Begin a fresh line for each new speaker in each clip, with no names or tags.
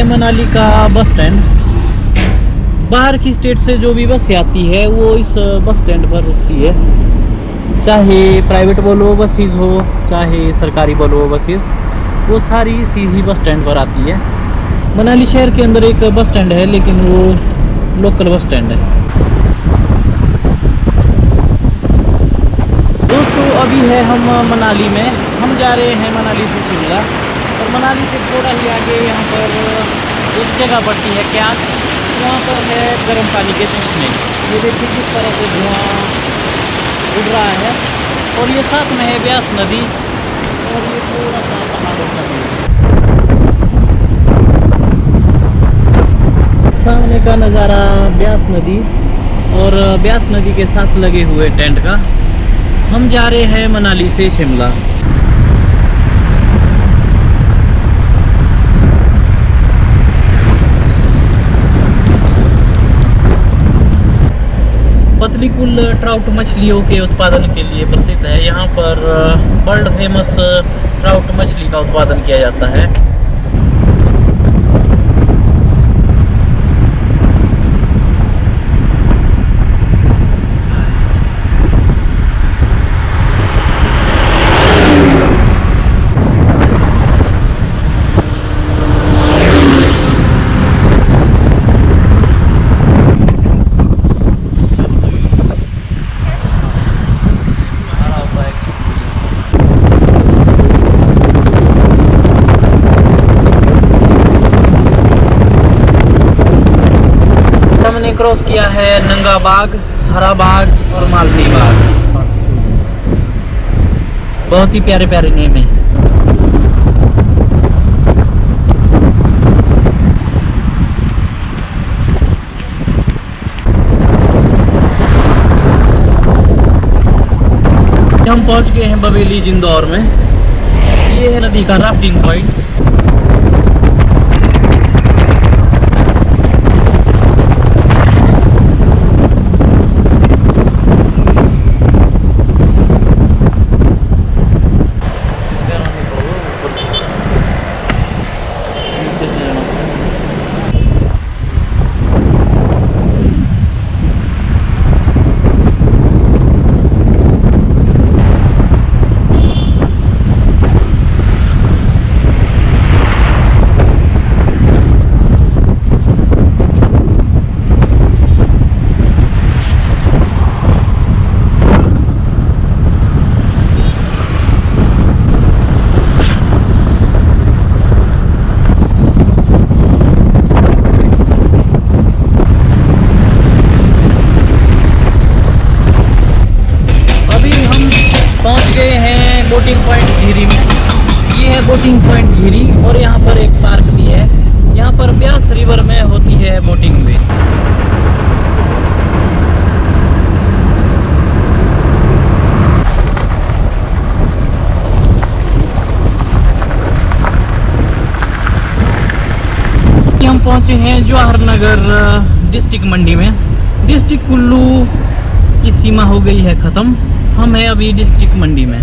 है मनाली का bus stand. बाहर की स्टेट से जो भी बस आती है वो इस बस स्टैंड पर रुकती है, चाहे प्राइवेट वोल्वो बसेस हो चाहे सरकारी वोल्वो बसेस, वो सारी सीधी बस स्टैंड पर आती है। मनाली शहर के अंदर एक बस स्टैंड है लेकिन वो लोकल बस स्टैंड है। दोस्तों अभी है हम मनाली में, हम जा रहे हैं मनाली से शिमला, और मनाली से थोड़ा ही आगे यहाँ पर एक जगह पड़ती है क्या, वहाँ पर है गर्म पानी के चश्मे। ये देखिए किस तरह से धुआं उड़ रहा है, और ये साथ में है ब्यास नदी, और ये थोड़ा सा पहाड़ों का व्यू। सामने का नज़ारा ब्यास नदी और ब्यास नदी के साथ लगे हुए टेंट का। हम जा रहे हैं मनाली से शिमला। पतलीकुल ट्राउट मछलियों के उत्पादन के लिए प्रसिद्ध है। यहाँ पर वर्ल्ड फेमस ट्राउट मछली का उत्पादन किया जाता है। क्रॉस किया है नंगा बाग, हरा बाग और मालती बाग। बहुत ही प्यारे प्यारे नेम है। हम पहुंच गए हैं बवेली जिंदौर में। ये है नदी का राफ्टिंग पॉइंट। बोटिंग पॉइंट झीरी में। ये है बोटिंग पॉइंट झीरी, और यहाँ पर एक पार्क भी है। यहाँ पर ब्यास रिवर में होती है बोटिंग भी। हम पहुंचे हैं जवाहरनगर डिस्ट्रिक्ट मंडी में। डिस्ट्रिक्ट कुल्लू की सीमा हो गई है ख़त्म, हम हैं अभी डिस्ट्रिक्ट मंडी में।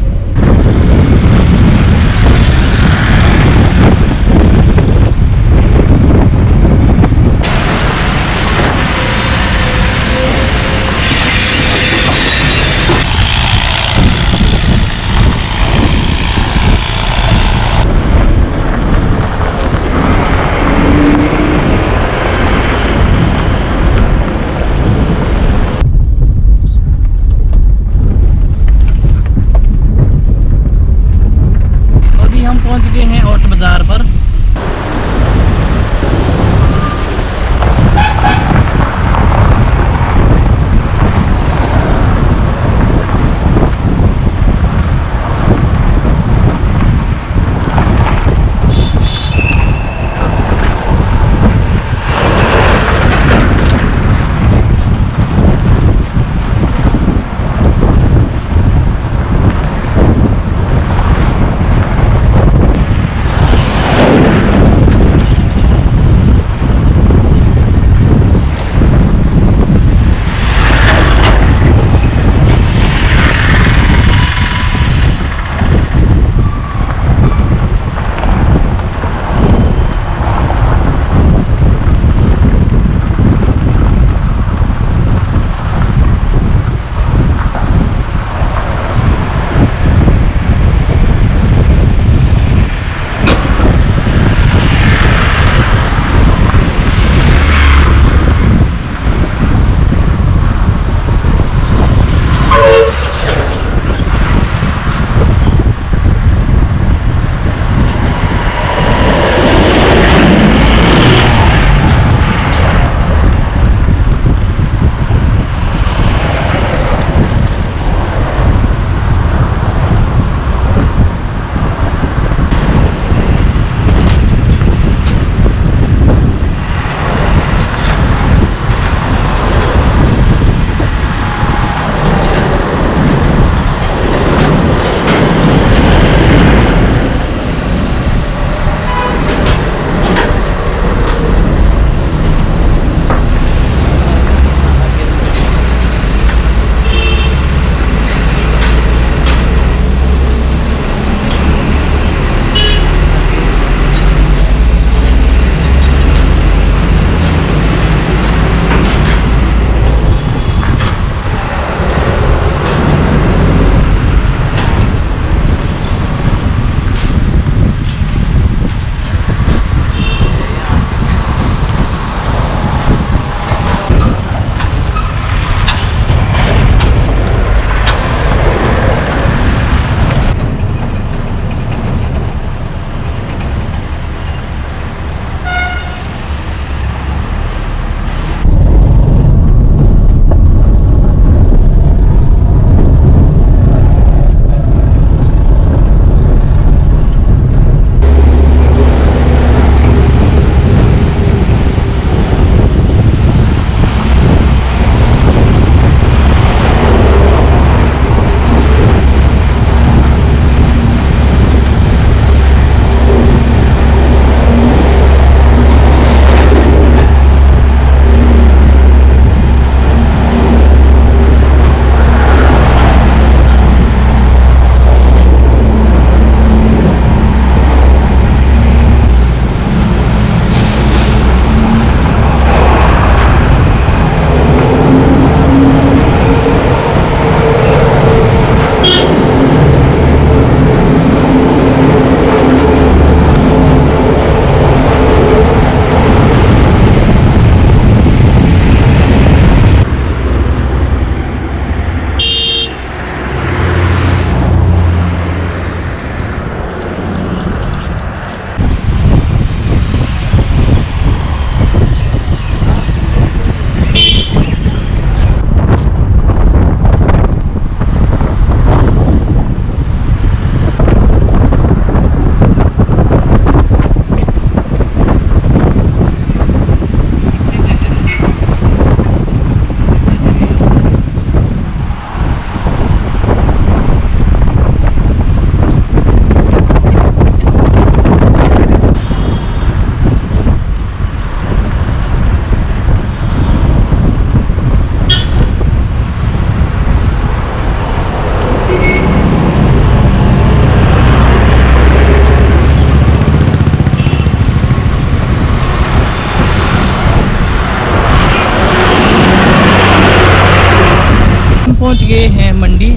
पहुंच गए हैं मंडी।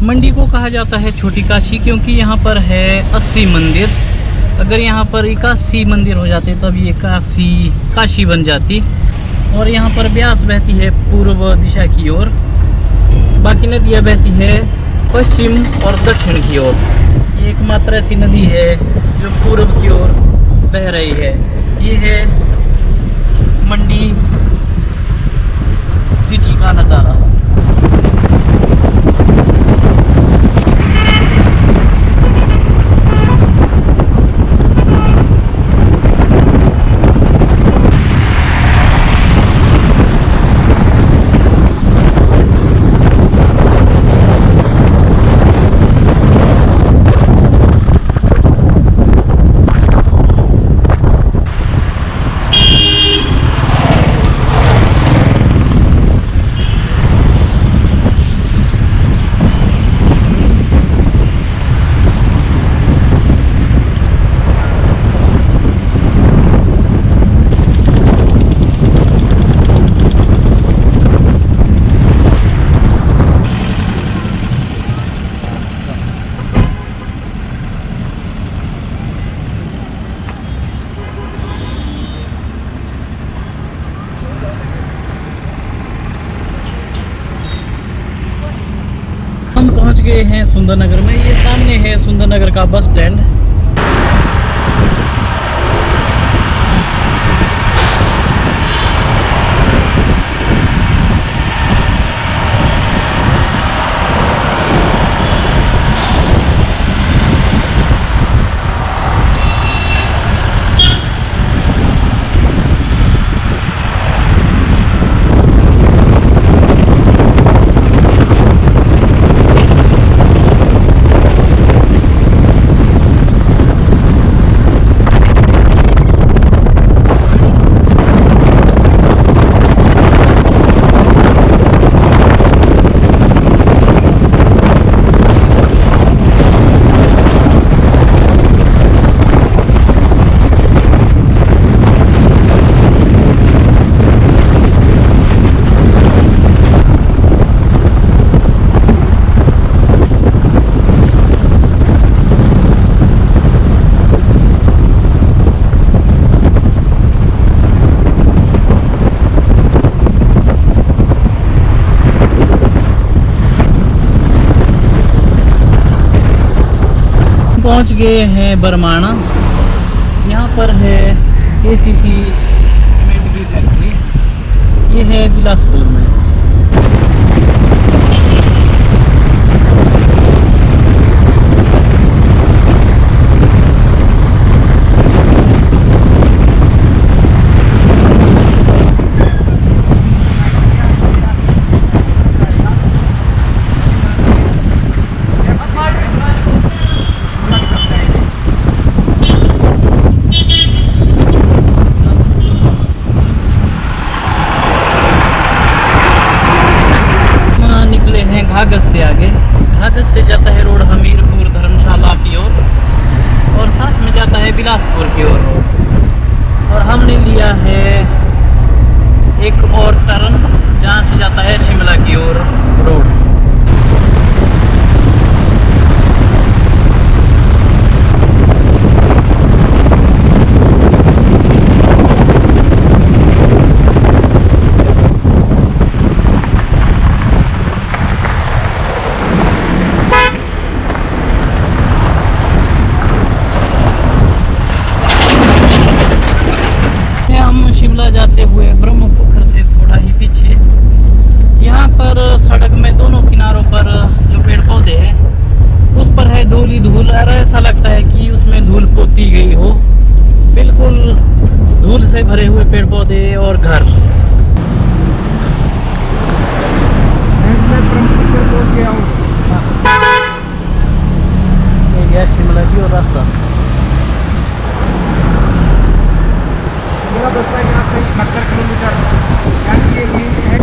मंडी को कहा जाता है छोटी काशी क्योंकि यहाँ पर है 80 मंदिर। अगर यहाँ पर 81 मंदिर हो जाते तब ये काशी बन जाती। और यहाँ पर ब्यास बहती है पूर्व दिशा की ओर, बाकी नदियाँ बहती है पश्चिम और दक्षिण की ओर। ये एकमात्र ऐसी नदी है जो पूर्व की ओर बह रही है। ये है मंडी सिटी का नज़ारा। हम पहुंच गए हैं सुंदरनगर में। ये सामने है सुंदरनगर का बस स्टैंड। पहुंच गए हैं बरमाणा। यहाँ पर है एसीसी सीमेंट की फैक्ट्री। ये है बिलासपुर में। घाघस से आगे, घाघस से जाता है रोड हमीरपुर धर्मशाला की ओर और साथ में जाता है बिलासपुर की ओर। और हमने लिया है एक और टर्न जहाँ से जाता है शिमला की ओर रोड। जाते हुए ब्रह्मपुत्र से थोड़ा ही पीछे, यहाँ पर सड़क में दोनों किनारों पर जो पेड़ पौधे हैं उस पर है धूल ही धूल। और ऐसा लगता है कि उसमें धूल पोती गई हो। बिल्कुल धूल से भरे हुए पेड़ पौधे और घर। ये गया शिमला की और रास्ता दोस्तों यहाँ से 70 किलोमीटर यानी ये है।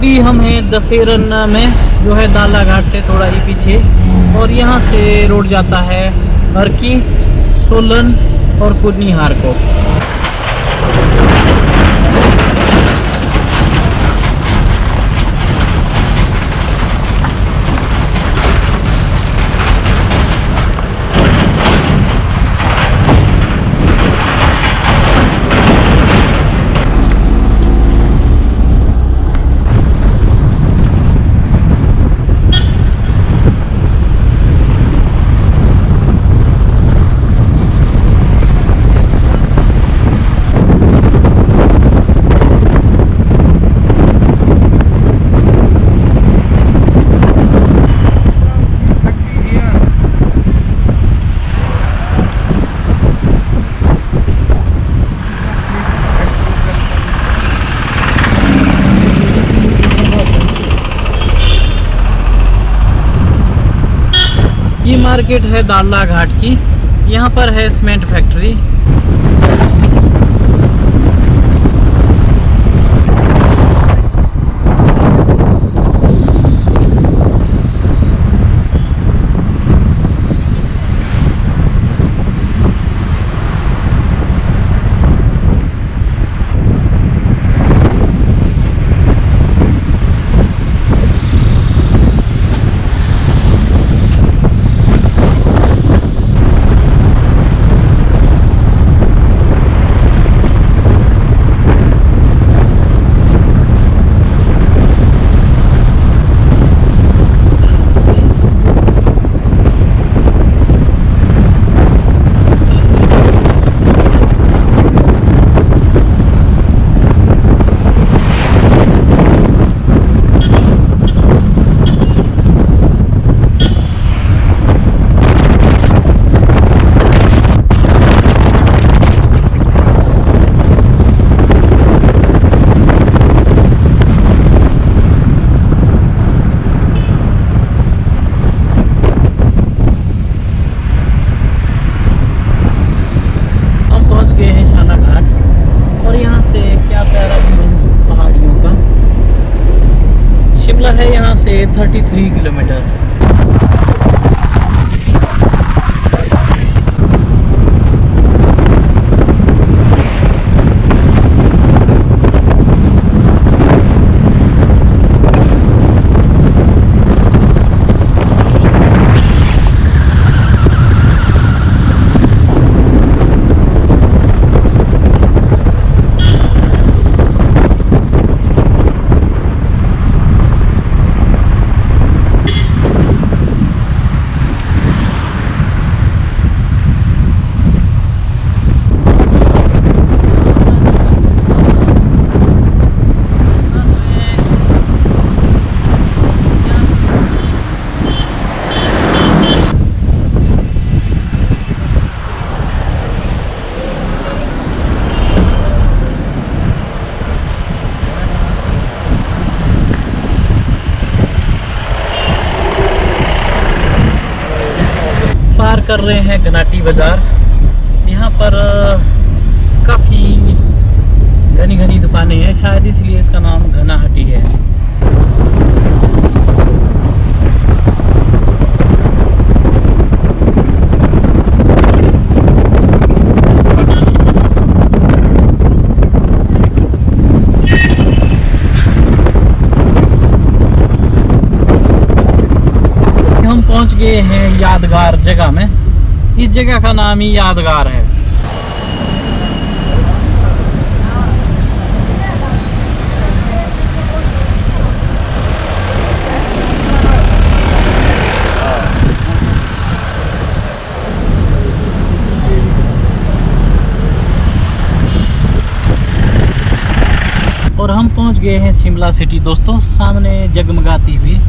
अभी हम हैं दशहरन में, जो है दाला घाट से थोड़ा ही पीछे, और यहाँ से रोड जाता है अर्की, सोलन और कुनिहार को। ये मार्केट है दाला घाट की। यहाँ पर है सीमेंट फैक्ट्री। है यहाँ से 33 किलोमीटर। कर रहे हैं घनाटी बाजार। यहाँ पर काफ़ी घनी घनी दुकानें हैं, शायद इसलिए इसका नाम घनाहटी है। हम पहुँच गए हैं यादगार जगह में। इस जगह का नाम ही यादगार है। और हम पहुंच गए हैं शिमला सिटी दोस्तों। सामने जगमगाती हुई